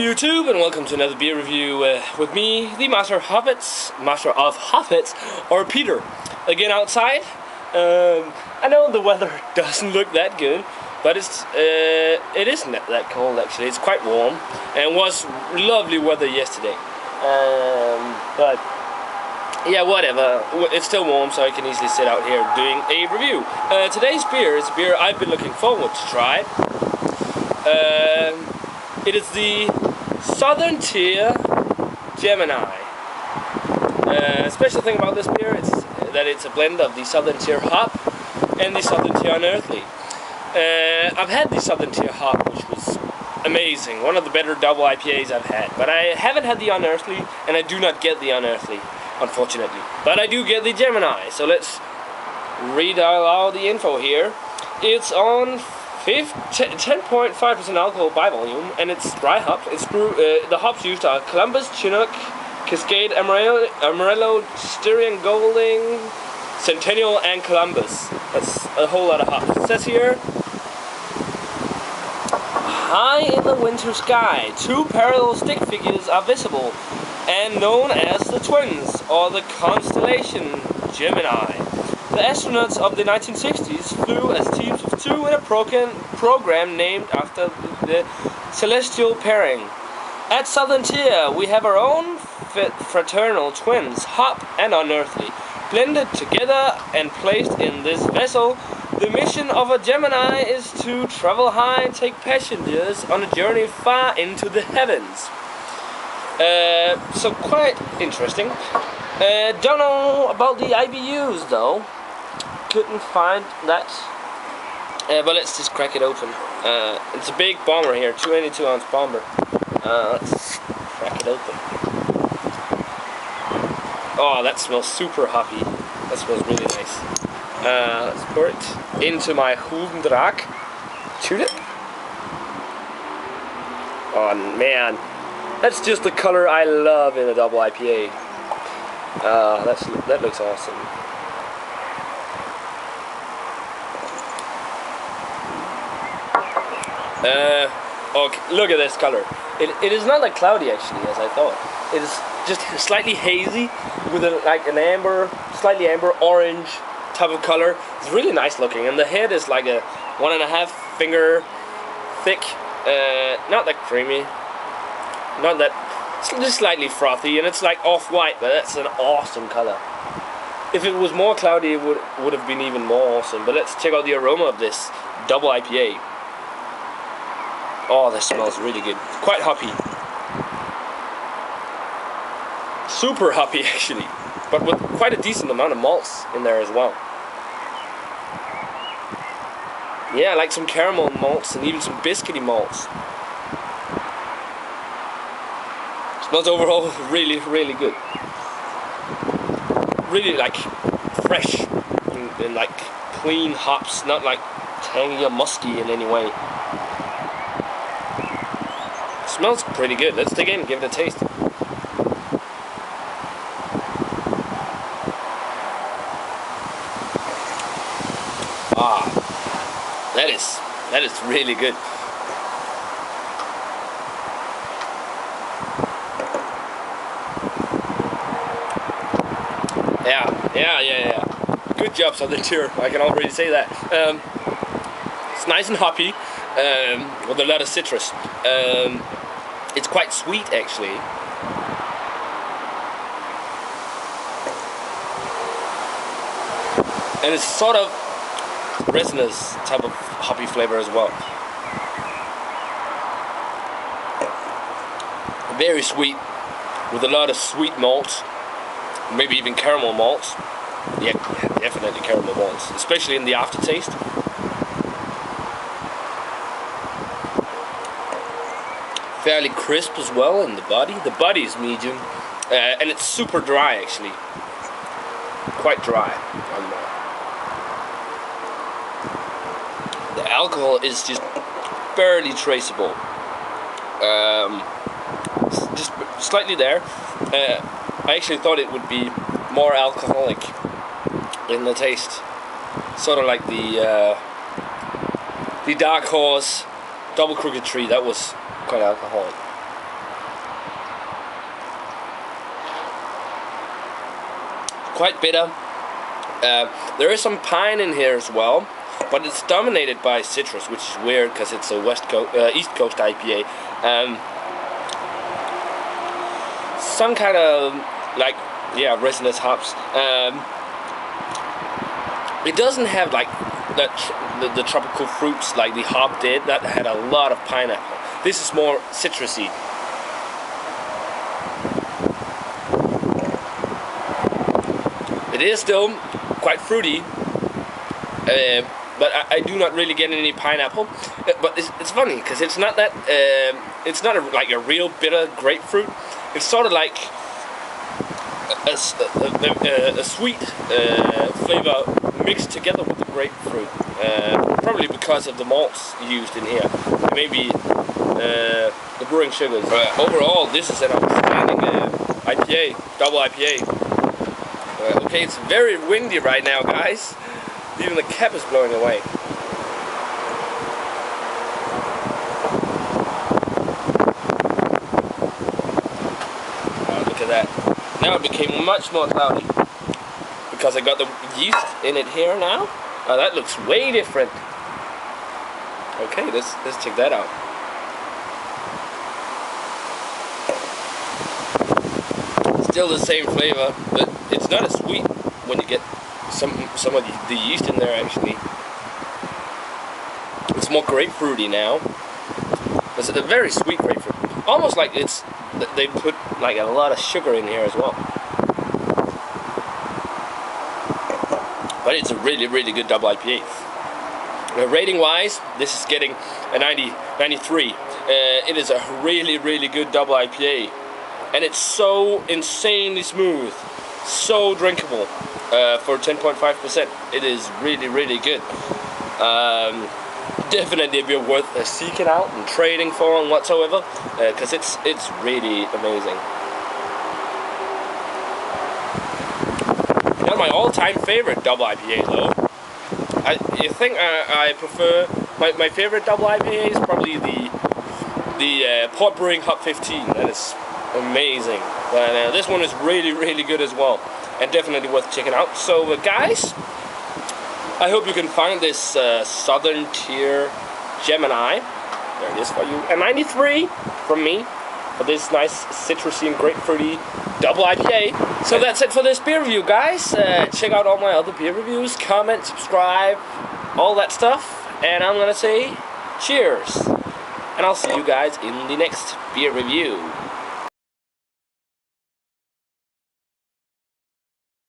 YouTube, and welcome to another beer review with me, the Master of Hobbits, or Peter. Again outside. I know the weather doesn't look that good, but it isn't that cold actually. It's quite warm, and it was lovely weather yesterday. But yeah, whatever. It's still warm, so I can easily sit out here doing a review. Today's beer is a beer I've been looking forward to try. It is the Southern Tier Gemini. Special thing about this beer is that it's a blend of the Southern Tier hop and the Southern Tier Unearthly. I've had the Southern Tier hop, which was amazing, one of the better double IPAs I've had. But I haven't had the Unearthly, and I do not get the Unearthly, unfortunately. But I do get the Gemini, so let's read all the info here. It's on 10.5% alcohol by volume, and it's dry hop. It's the hops used are Columbus, Chinook, Cascade, Amarillo, Styrian, Golding, Centennial, and Columbus. That's a whole lot of hops. It says here, high in the winter sky, two parallel stick figures are visible, and known as the twins, or the constellation Gemini. The astronauts of the 1960s flew as teams of two in a program named after the celestial pairing. At Southern Tier, we have our own fraternal twins, Hop and Unearthly, blended together and placed in this vessel. The mission of a Gemini is to travel high and take passengers on a journey far into the heavens. So quite interesting. Don't know about the IBUs though. Couldn't find that. But let's just crack it open. It's a big bomber here, 22-ounce bomber. Let's crack it open. Oh, that smells super hoppy. That smells really nice. Let's pour it into my Hoevendraak tulip. Oh man, that's just the color I love in a double IPA. That looks awesome. Okay, look at this color. It is not like cloudy actually, as I thought. It is just slightly hazy with like an amber, slightly amber orange type of color. It's really nice looking, and the head is like a 1.5 finger thick. Not that creamy, not that. It's just slightly frothy, and it's like off-white, but that's an awesome color. If it was more cloudy, it would have been even more awesome. But let's check out the aroma of this double IPA. Oh, that smells really good. Quite hoppy. Super hoppy, actually. But with quite a decent amount of malts in there as well. Yeah, like some caramel malts and even some biscuity malts. Smells overall really, really good. Really like fresh and like clean hops, not like tangy or musky in any way. Smells pretty good. Let's dig in and give it a taste. Ah, that is really good. Yeah. Good job, Southern Tier. I can already say that. It's nice and hoppy, with a lot of citrus. It's quite sweet, actually. And it's sort of resinous type of hoppy flavor as well. Very sweet, with a lot of sweet malts. Maybe even caramel malts. Yeah, definitely caramel malts, especially in the aftertaste. Fairly crisp as well in the body. The body is medium, and it's super dry actually. Quite dry. The alcohol is just barely traceable. Just slightly there. I actually thought it would be more alcoholic in the taste, sort of like the Dark Horse Double Crooked Tree. That was quite alcoholic. quite bitter. There is some pine in here as well, but it's dominated by citrus, which is weird because it's a East Coast IPA. Some kind of like, yeah, resinous hops. It doesn't have like the tropical fruits like the hop did. That had a lot of pineapple. This is more citrusy. It is still quite fruity, but I do not really get any pineapple. But it's funny because it's not that it's not like a real bitter grapefruit. It's sort of like a sweet flavor mixed together with the grapefruit. Probably because of the malts used in here. Maybe the brewing sugars. Overall, this is an outstanding IPA, double IPA. Okay, it's very windy right now, guys. Even the cap is blowing away. Look at that. Now it became much more cloudy because I got the yeast in it here now. Oh, that looks way different. Okay, let's check that out. Still the same flavor, but it's not as sweet when you get some of the yeast in there. Actually, it's more grapefruity now. It's a very sweet grapefruit, almost like they put like a lot of sugar in here as well. But it's a really good double IPA. Rating wise, this is getting a 93. It is a really good double IPA. And it's so insanely smooth, so drinkable for 10.5%. It is really good. Definitely be worth seeking out and trading for and whatsoever, because it's really amazing. Not my all-time favorite double IPA though. I think I prefer my favorite double IPA is probably the Port Brewing Hop 15. That is amazing. But this one is really good as well, and definitely worth checking out. So guys, I hope you can find this Southern Tier Gemini. There it is for you. A 93 from me for this nice citrusy and grapefruity double IPA. So that's it for this beer review, guys. Check out all my other beer reviews, comment, subscribe, all that stuff. And I'm gonna say cheers. And I'll see you guys in the next beer review.